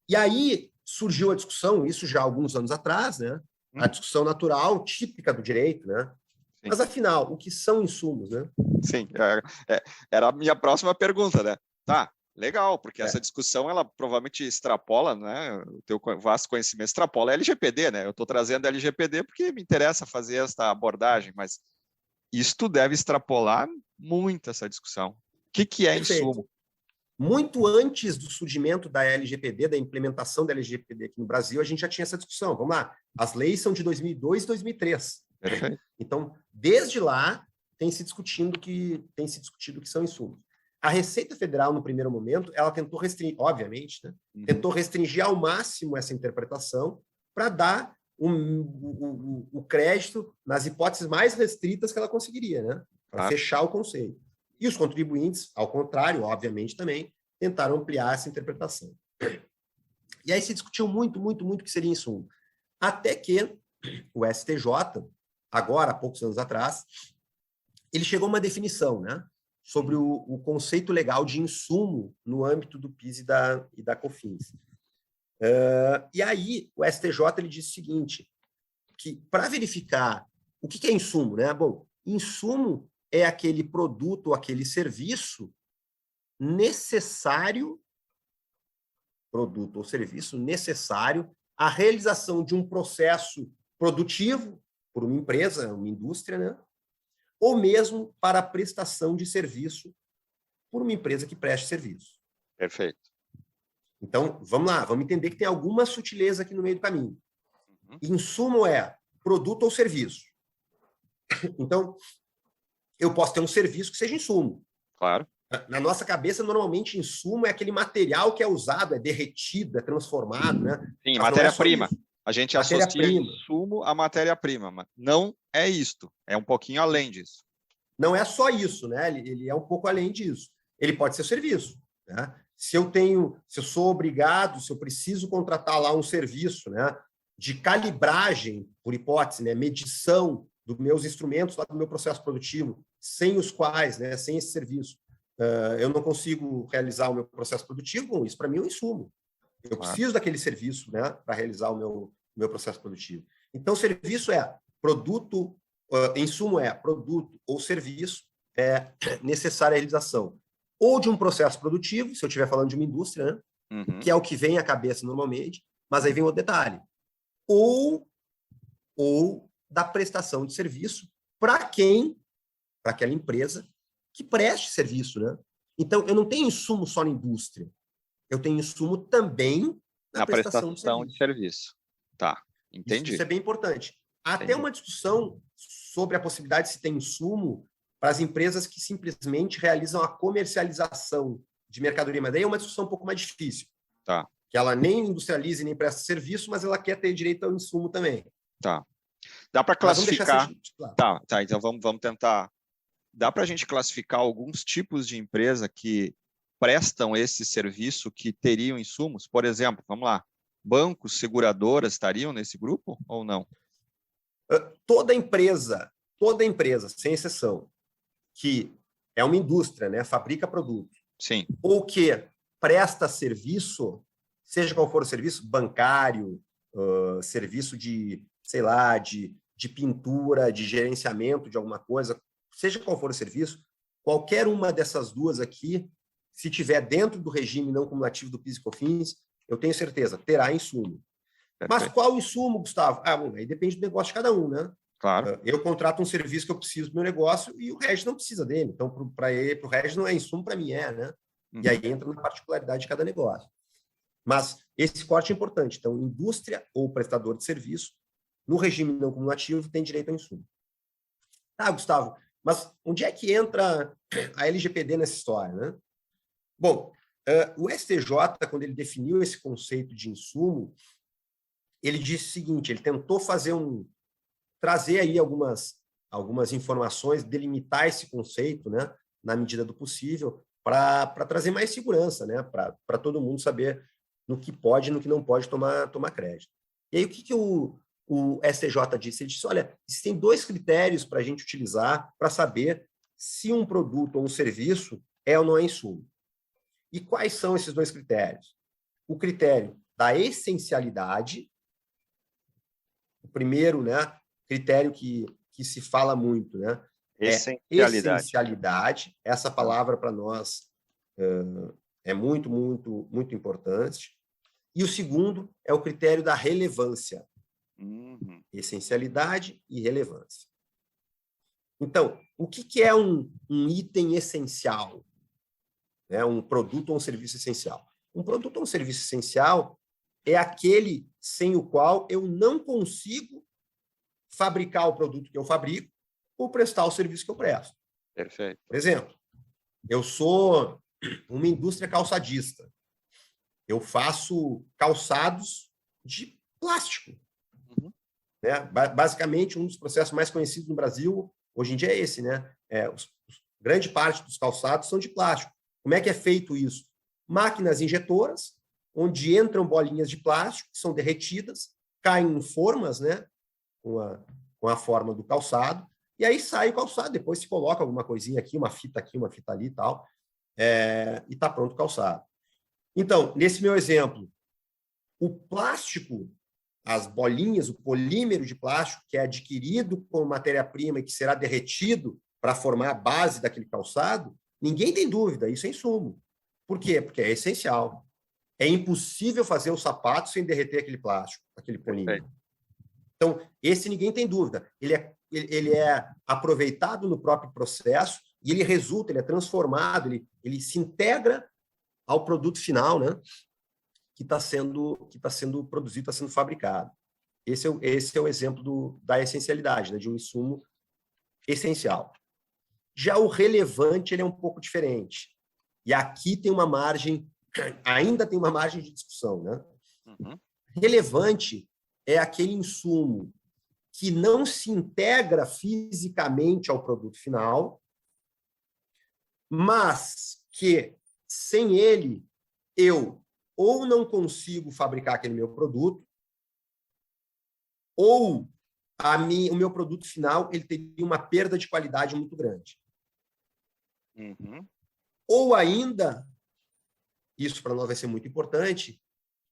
S2: E aí surgiu a discussão, isso já há alguns anos atrás, né? A discussão natural, típica do direito, né? Sim. Mas, afinal, o que são insumos, né?
S1: Sim, era a minha próxima pergunta, né? Tá, legal, porque essa discussão, ela provavelmente extrapola, né? O teu vasto conhecimento extrapola a LGPD, né? Eu estou trazendo a LGPD porque me interessa fazer esta abordagem, mas isto deve extrapolar muito essa discussão. O que é insumo?
S2: Muito antes do surgimento da LGPD, da implementação da LGPD aqui no Brasil, a gente já tinha essa discussão. Vamos lá, as leis são de 2002 e 2003.
S1: Perfeito.
S2: Então, desde lá, tem se discutido o que são insumos. A Receita Federal, no primeiro momento, ela tentou restringir, obviamente, né? Tentou restringir ao máximo essa interpretação para dar o crédito nas hipóteses mais restritas que ela conseguiria, né? Para fechar o conceito. E os contribuintes, ao contrário, obviamente, também tentaram ampliar essa interpretação. E aí se discutiu muito o que seria insumo. Até que o STJ, agora, há poucos anos atrás, ele chegou a uma definição, né, sobre o conceito legal de insumo no âmbito do PIS e da COFINS. E aí o STJ ele disse o seguinte, que para verificar o que é insumo, né? Bom, insumo é aquele produto ou aquele serviço necessário, produto ou serviço necessário à realização de um processo produtivo por uma empresa, uma indústria, né? Ou mesmo para a prestação de serviço por uma empresa que preste serviço.
S1: Perfeito.
S2: Então, vamos lá, vamos entender que tem alguma sutileza aqui no meio do caminho. Insumo é produto ou serviço. Então, eu posso ter um serviço que seja insumo.
S1: Claro.
S2: Na nossa cabeça, normalmente, insumo é aquele material que é usado, é derretido, é transformado, né?
S1: Sim, matéria-prima. A gente associa insumo à matéria-prima, mas não é isto. É um pouquinho além disso.
S2: Não é só isso, né? Ele é um pouco além disso. Ele pode ser serviço, né? Se eu sou obrigado, se eu preciso contratar lá um serviço, né, de calibragem, por hipótese, né, medição dos meus instrumentos lá do meu processo produtivo, sem os quais, né, sem esse serviço, eu não consigo realizar o meu processo produtivo, bom, isso para mim é um insumo. Eu preciso daquele serviço, né, para realizar o meu processo produtivo. Então, serviço é produto, insumo é produto ou serviço necessário à realização ou de um processo produtivo, se eu estiver falando de uma indústria, né, que é o que vem à cabeça normalmente, mas aí vem o detalhe. ou da prestação de serviço para aquela empresa que preste serviço, né? Então, eu não tenho insumo só na indústria, eu tenho insumo também na prestação de
S1: serviço. Tá, entendi.
S2: Isso é bem importante. Há até uma discussão sobre a possibilidade de se ter insumo para as empresas que simplesmente realizam a comercialização de mercadoria, mas daí é uma discussão um pouco mais difícil.
S1: Tá.
S2: Que ela nem industrializa e nem presta serviço, mas ela quer ter direito ao insumo também.
S1: Tá. Dá para classificar... Tá, então vamos tentar... Dá para a gente classificar alguns tipos de empresa que prestam esse serviço que teriam insumos? Por exemplo, vamos lá, bancos, seguradoras estariam nesse grupo ou não?
S2: Toda empresa, sem exceção, que é uma indústria, né, fabrica produto,
S1: sim,
S2: ou que presta serviço, seja qual for o serviço, bancário, serviço de, sei lá, de pintura, de gerenciamento de alguma coisa, seja qual for o serviço, qualquer uma dessas duas aqui, se tiver dentro do regime não cumulativo do PIS e COFINS, eu tenho certeza, terá insumo. Perfeito. Mas qual insumo, Gustavo? Bom, aí depende do negócio de cada um, né?
S1: Claro.
S2: Eu contrato um serviço que eu preciso do meu negócio e o Regis não precisa dele. Então, para o Regis não é insumo, para mim é, né? E aí entra na particularidade de cada negócio. Mas esse corte é importante. Então, indústria ou prestador de serviço, no regime não cumulativo, tem direito ao insumo. Tá, Gustavo, mas onde é que entra a LGPD nessa história, né? Bom, o STJ, quando ele definiu esse conceito de insumo, ele disse o seguinte, ele tentou trazer aí algumas informações, delimitar esse conceito, né, na medida do possível, para trazer mais segurança, né, para todo mundo saber no que pode e no que não pode tomar crédito. E aí, o que o STJ disse? Ele disse, olha, existem 2 critérios para a gente utilizar para saber se um produto ou um serviço é ou não é insumo. E quais são esses 2 critérios? O critério da essencialidade, o primeiro, né, critério que se fala muito, né, essencialidade. Essa palavra para nós é muito, muito, muito importante. E o segundo é o critério da relevância. Essencialidade e relevância. Então, o que é um item essencial? Um produto ou um serviço essencial? Um produto ou um serviço essencial é aquele sem o qual eu não consigo fabricar o produto que eu fabrico ou prestar o serviço que eu presto.
S1: Perfeito.
S2: Por exemplo, eu sou uma indústria calçadista. Eu faço calçados de plástico. Né? Basicamente, um dos processos mais conhecidos no Brasil, hoje em dia, é esse, né? Grande parte dos calçados são de plástico. Como é que é feito isso? Máquinas injetoras, onde entram bolinhas de plástico, que são derretidas, caem em formas, né? Com a forma do calçado, e aí sai o calçado, depois se coloca alguma coisinha aqui, uma fita ali e tal, e está pronto o calçado. Então, nesse meu exemplo, o plástico, as bolinhas, o polímero de plástico que é adquirido como matéria-prima e que será derretido para formar a base daquele calçado, ninguém tem dúvida, isso é insumo. Por quê? Porque é essencial. É impossível fazer o sapato sem derreter aquele plástico, aquele polímero. Então, esse ninguém tem dúvida. Ele é aproveitado no próprio processo e ele resulta, ele é transformado, ele se integra ao produto final, né? Que está sendo produzido, está sendo fabricado. Esse é o exemplo da essencialidade, né? De um insumo essencial. Já o relevante, ele é um pouco diferente. E aqui tem uma margem, ainda tem uma margem de discussão, né? Relevante é aquele insumo que não se integra fisicamente ao produto final, mas que, sem ele, eu ou não consigo fabricar aquele meu produto, ou o meu produto final ele teria uma perda de qualidade muito grande. Ou ainda, isso para nós vai ser muito importante,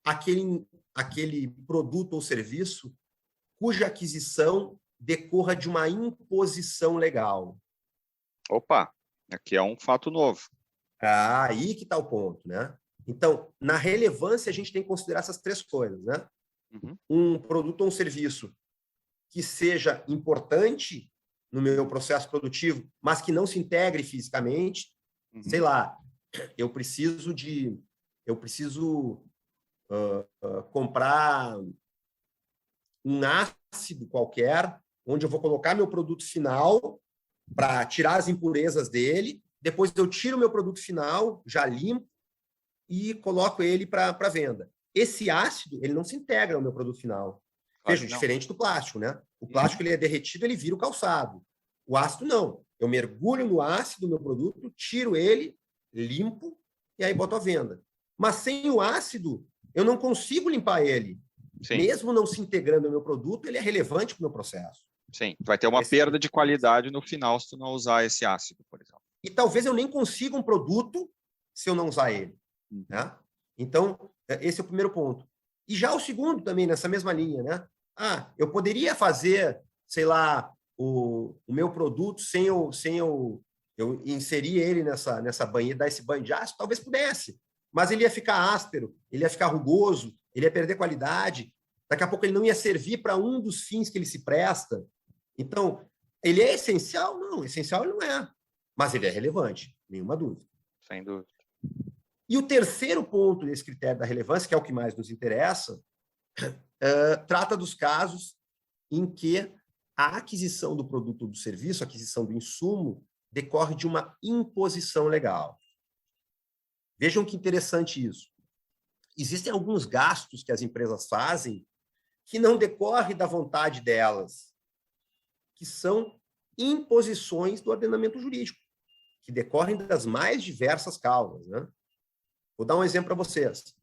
S2: aquele produto ou serviço cuja aquisição decorra de uma imposição legal.
S1: Opa, aqui é um fato novo.
S2: Aí que está o ponto, né? Então, na relevância, a gente tem que considerar essas 3 coisas, né? um produto ou um serviço que seja importante no meu processo produtivo, mas que não se integre fisicamente. Sei lá, eu preciso comprar um ácido qualquer, onde eu vou colocar meu produto final para tirar as impurezas dele. Depois eu tiro o meu produto final, já limpo, e coloco ele para venda. Esse ácido, ele não se integra ao meu produto final.
S1: Claro
S2: Veja,
S1: que não.
S2: diferente do plástico, né? O plástico, ele é derretido, ele vira o calçado. O ácido, não. Eu mergulho no ácido do meu produto, tiro ele, limpo, e aí boto à venda. Mas sem o ácido, eu não consigo limpar ele.
S1: Sim.
S2: Mesmo não se integrando ao meu produto, ele é relevante para o meu processo.
S1: Sim, vai ter uma perda de qualidade no final se tu não usar esse ácido, por exemplo.
S2: E talvez eu nem consiga um produto se eu não usar ele. Né? Então, esse é o primeiro ponto. E já o segundo também, nessa mesma linha, né? Eu poderia fazer, sei lá, o meu produto sem eu inserir ele nessa banheira, dar esse banho de ácido? Talvez pudesse, mas ele ia ficar áspero, ele ia ficar rugoso, ele ia perder qualidade, daqui a pouco ele não ia servir para um dos fins que ele se presta. Então, ele é essencial? Não, essencial ele não é, mas ele é relevante, nenhuma dúvida.
S1: Sem dúvida.
S2: E o terceiro ponto desse critério da relevância, que é o que mais nos interessa, trata dos casos em que a aquisição do produto ou do serviço, a aquisição do insumo, decorre de uma imposição legal. Vejam que interessante isso. Existem alguns gastos que as empresas fazem que não decorrem da vontade delas, que são imposições do ordenamento jurídico, que decorrem das mais diversas causas, né? Vou dar um exemplo para vocês.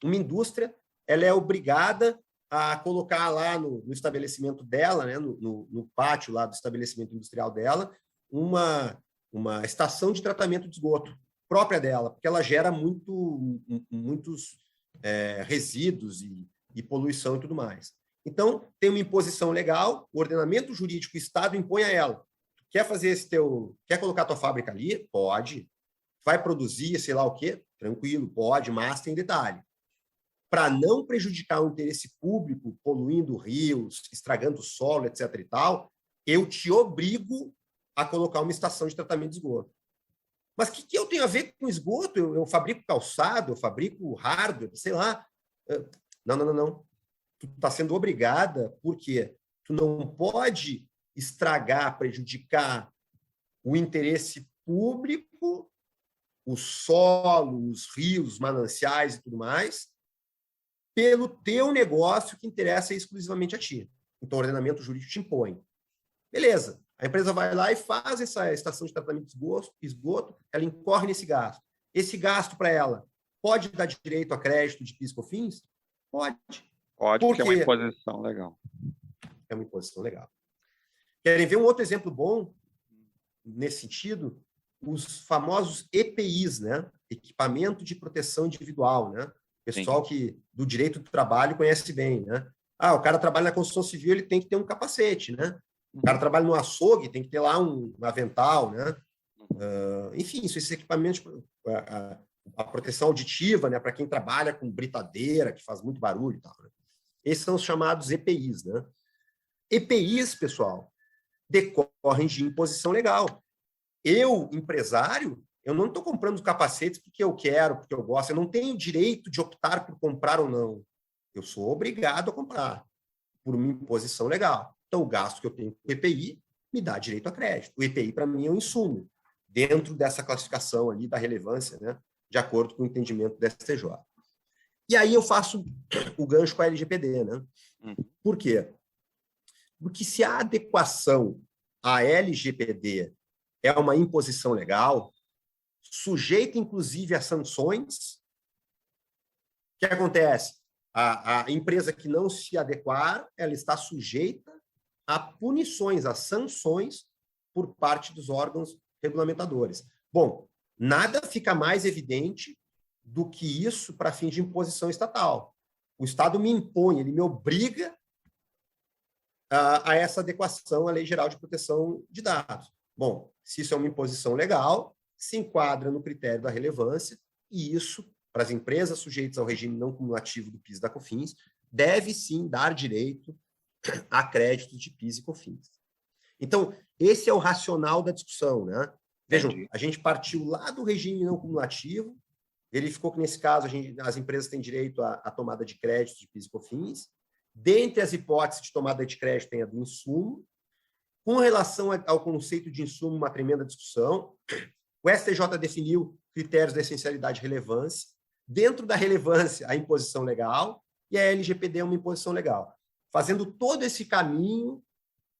S2: Uma indústria, ela é obrigada a colocar lá no estabelecimento dela, né, no pátio lá do estabelecimento industrial dela, uma estação de tratamento de esgoto própria dela, porque ela gera muitos resíduos e poluição e tudo mais. Então, tem uma imposição legal, o ordenamento jurídico, o Estado impõe a ela. Quer fazer quer colocar a tua fábrica ali? Pode. Vai produzir, sei lá o quê? Tranquilo, pode, mas tem detalhe. Para não prejudicar o interesse público, poluindo rios, estragando o solo, etc. e tal, eu te obrigo a colocar uma estação de tratamento de esgoto. Mas o que eu tenho a ver com esgoto? Eu fabrico calçado, eu fabrico hardware, sei lá. Não. Tu está sendo obrigada, porque tu não pode estragar, prejudicar o interesse público, o solo, os rios, os mananciais e tudo mais, pelo teu negócio que interessa exclusivamente a ti. Então, o ordenamento jurídico te impõe. Beleza. A empresa vai lá e faz essa estação de tratamento de esgoto, ela incorre nesse gasto. Esse gasto para ela pode dar direito a crédito de PIS e COFINS? Pode.
S1: Pode, porque é uma imposição legal.
S2: É uma imposição legal. Querem ver um outro exemplo bom nesse sentido? Os famosos EPIs, né? Equipamento de proteção individual, né? Pessoal que do direito do trabalho conhece bem, né? O cara trabalha na construção civil, ele tem que ter um capacete, né? O cara trabalha no açougue, tem que ter lá um avental, né? Enfim, esses equipamentos, a proteção auditiva, né? Para quem trabalha com britadeira, que faz muito barulho e tal, né? Esses são os chamados EPIs, né? EPIs, pessoal, decorrem de imposição legal. Eu, empresário, eu não estou comprando capacetes porque eu quero, porque eu gosto. Eu não tenho direito de optar por comprar ou não. Eu sou obrigado a comprar por uma imposição legal. Então, o gasto que eu tenho com o EPI me dá direito a crédito. O EPI, para mim, é um insumo dentro dessa classificação ali da relevância, né, de acordo com o entendimento do STJ. E aí eu faço o gancho com a LGPD, né? Por quê? Porque se a adequação à LGPD é uma imposição legal, sujeita, inclusive, a sanções, o que acontece? A empresa que não se adequar, ela está sujeita a punições, a sanções por parte dos órgãos regulamentadores. Bom, nada fica mais evidente do que isso para fins de imposição estatal. O Estado me impõe, ele me obriga a essa adequação à Lei Geral de Proteção de Dados. Bom, se isso é uma imposição legal, se enquadra no critério da relevância, e isso, para as empresas sujeitas ao regime não cumulativo do PIS e da COFINS, deve sim dar direito a créditos de PIS e COFINS. Então, esse é o racional da discussão, né? Vejam, a gente partiu lá do regime não cumulativo, verificou que, nesse caso, as empresas têm direito à tomada de crédito de PIS e COFINS. Dentre as hipóteses de tomada de crédito, tem a do insumo. Com relação ao conceito de insumo, uma tremenda discussão. O STJ definiu critérios da essencialidade e relevância. Dentro da relevância, a imposição legal, e a LGPD é uma imposição legal. Fazendo todo esse caminho,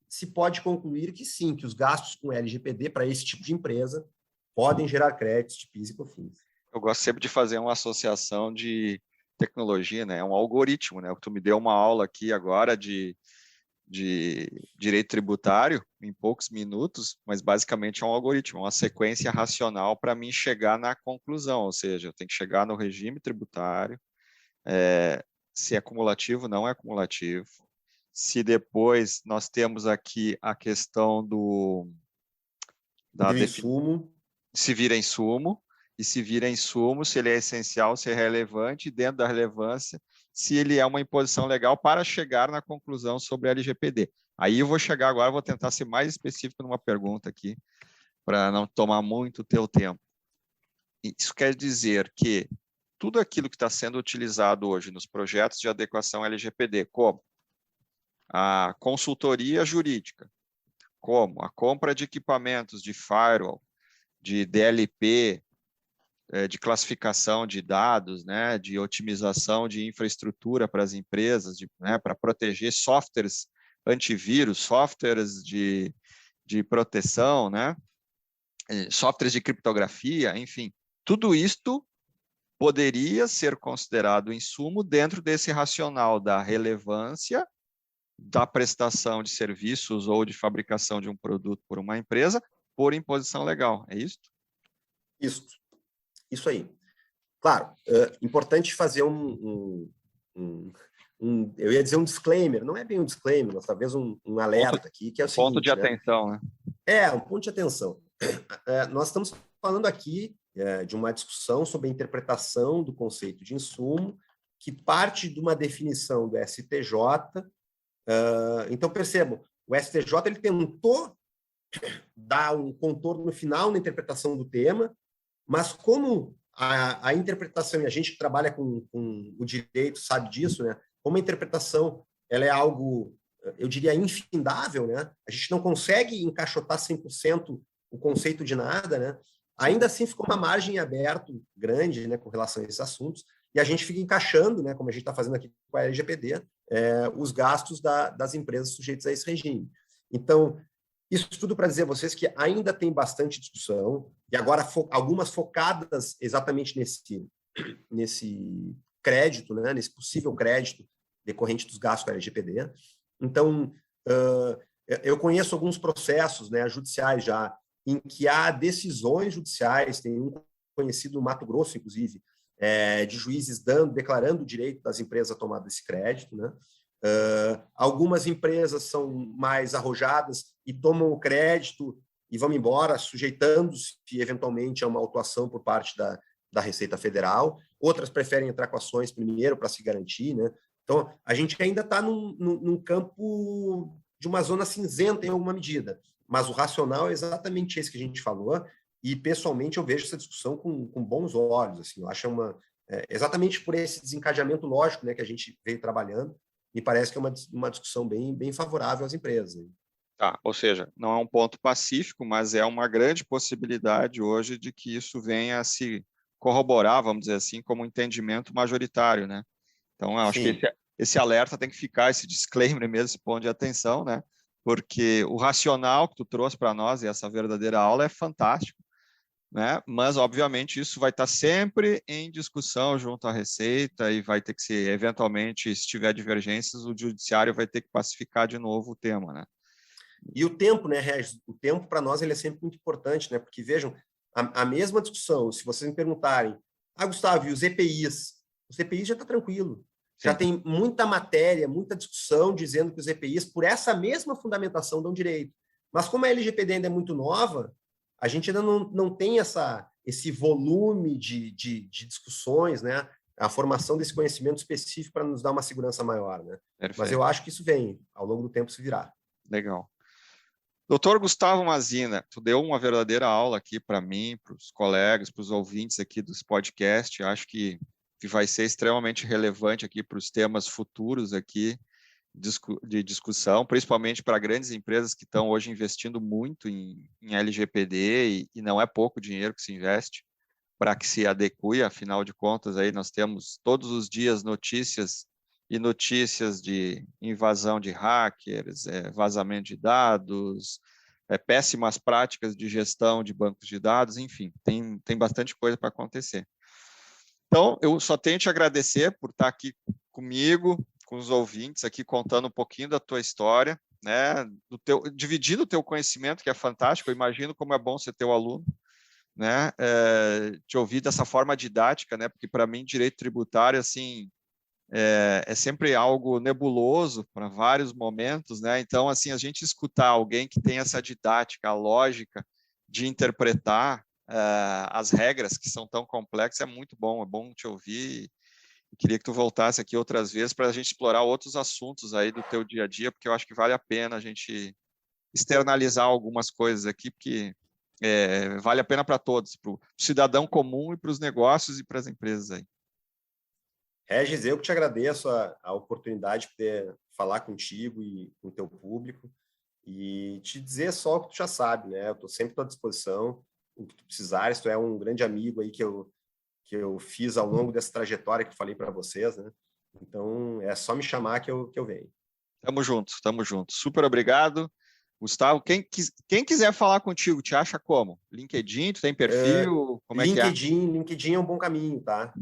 S2: se pode concluir que sim, que os gastos com LGPD para esse tipo de empresa podem gerar créditos de PIS e COFINS.
S1: Eu gosto sempre de fazer uma associação de tecnologia, né? É um algoritmo, né? Tu me deu uma aula aqui agora de direito tributário em poucos minutos, mas basicamente é um algoritmo, uma sequência racional para mim chegar na conclusão, ou seja, eu tenho que chegar no regime tributário, se é cumulativo, não é cumulativo, se depois nós temos aqui a questão do
S2: insumo,
S1: se vira insumo, e se vira insumo, se ele é essencial, se é relevante, e dentro da relevância, se ele é uma imposição legal para chegar na conclusão sobre a LGPD. Aí eu vou chegar agora, vou tentar ser mais específico numa pergunta aqui, para não tomar muito o teu tempo. Isso quer dizer que tudo aquilo que está sendo utilizado hoje nos projetos de adequação LGPD, como a consultoria jurídica, como a compra de equipamentos de firewall, de DLP, de classificação de dados, né, de otimização de infraestrutura para as empresas, né, para proteger softwares antivírus, softwares de proteção, né, softwares de criptografia, enfim, tudo isto poderia ser considerado insumo dentro desse racional da relevância da prestação de serviços ou de fabricação de um produto por uma empresa por imposição legal, é isso?
S2: Isso aí. Claro, importante fazer eu ia dizer um disclaimer, não é bem um disclaimer, mas talvez um alerta aqui, que é o seguinte...
S1: Ponto de atenção, né?
S2: Um ponto de atenção. Nós estamos falando aqui de uma discussão sobre a interpretação do conceito de insumo, que parte de uma definição do STJ. Então, percebam, o STJ ele tentou dar um contorno final na interpretação do tema, mas como a interpretação, e a gente que trabalha com o direito sabe disso, né? Como a interpretação ela é algo, eu diria, infindável, né? A gente não consegue encaixotar 100% o conceito de nada, né? Ainda assim ficou uma margem aberta grande, né, com relação a esses assuntos, e a gente fica encaixando, né, como a gente está fazendo aqui com a LGPD, os gastos das empresas sujeitas a esse regime. Então, isso tudo para dizer a vocês que ainda tem bastante discussão, e agora algumas focadas exatamente nesse crédito, né, nesse possível crédito decorrente dos gastos com a LGPD. Então, eu conheço alguns processos, né, judiciais já, em que há decisões judiciais, tem um conhecido no Mato Grosso, inclusive, de juízes declarando o direito das empresas a tomar desse crédito, né? Algumas empresas são mais arrojadas e tomam o crédito e vão embora, sujeitando-se eventualmente a uma autuação por parte da Receita Federal. Outras preferem entrar com ações primeiro para se garantir, né? Então, a gente ainda está num campo de uma zona cinzenta em alguma medida, mas o racional é exatamente esse que a gente falou, e pessoalmente eu vejo essa discussão com bons olhos. Assim, eu acho exatamente por esse desencadeamento lógico, né, que a gente veio trabalhando, me parece que é uma discussão bem favorável às empresas. Né?
S1: Tá, ou seja, não é um ponto pacífico, mas é uma grande possibilidade hoje de que isso venha a se corroborar, vamos dizer assim, como um entendimento majoritário, né? Então, eu acho que esse alerta tem que ficar, esse disclaimer mesmo, esse ponto de atenção, né? Porque o racional que tu trouxe para nós, e essa verdadeira aula, é fantástico, né? Mas, obviamente, isso vai estar sempre em discussão junto à Receita e vai ter que ser, eventualmente, se tiver divergências, o judiciário vai ter que pacificar de novo o tema, né?
S2: E o tempo, né, Regis? O tempo, para nós, ele é sempre muito importante, né? Porque, vejam, a mesma discussão, se vocês me perguntarem, Gustavo, e os EPIs? Os EPIs já está tranquilo. Sim. Já tem muita matéria, muita discussão dizendo que os EPIs, por essa mesma fundamentação, dão direito. Mas como a LGPD ainda é muito nova, a gente ainda não tem esse volume de discussões, né? a formação desse conhecimento específico para nos dar uma segurança maior, né?
S1: Perfeito.
S2: Mas eu acho que isso vem, ao longo do tempo se virá.
S1: Legal. Doutor Gustavo Mazina, tu deu uma verdadeira aula aqui para mim, para os colegas, para os ouvintes aqui dos podcasts. Acho que vai ser extremamente relevante aqui para os temas futuros aqui de discussão, principalmente para grandes empresas que estão hoje investindo muito em LGPD e não é pouco dinheiro que se investe para que se adeque. Afinal de contas, aí nós temos todos os dias notícias de invasão de hackers, vazamento de dados, péssimas práticas de gestão de bancos de dados, enfim, tem bastante coisa para acontecer. Então, eu só tenho te agradecer por estar aqui comigo, com os ouvintes aqui, contando um pouquinho da tua história, né, dividindo o teu conhecimento, que é fantástico. Eu imagino como é bom ser teu aluno, né, te ouvir dessa forma didática, né, porque para mim direito tributário, assim, é sempre algo nebuloso para vários momentos, né? Então, assim, a gente escutar alguém que tem essa didática, a lógica de interpretar as regras que são tão complexas é muito bom, é bom te ouvir. Eu queria que tu voltasse aqui outras vezes para a gente explorar outros assuntos aí do teu dia a dia, porque eu acho que vale a pena a gente externalizar algumas coisas aqui, porque vale a pena para todos, para o cidadão comum e para os negócios e para as empresas aí.
S2: Regis, eu que te agradeço a oportunidade de poder falar contigo e com o teu público e te dizer só o que tu já sabe, né? Eu estou sempre à tua disposição, o que tu precisares, tu é um grande amigo aí que eu fiz ao longo dessa trajetória que eu falei para vocês, né? Então, é só me chamar que eu venho.
S1: Tamo junto. Super obrigado. Gustavo, quem quiser falar contigo, te acha como? LinkedIn, tu tem perfil? Como é que é?
S2: LinkedIn é um bom caminho, tá?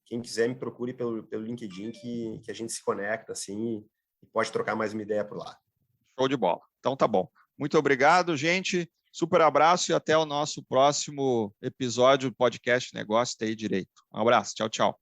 S2: Quem quiser me procure pelo LinkedIn que a gente se conecta assim e pode trocar mais uma ideia por lá.
S1: Show de bola. Então tá bom. Muito obrigado, gente. Super abraço e até o nosso próximo episódio do podcast Negócio TI Direito. Um abraço. Tchau, tchau.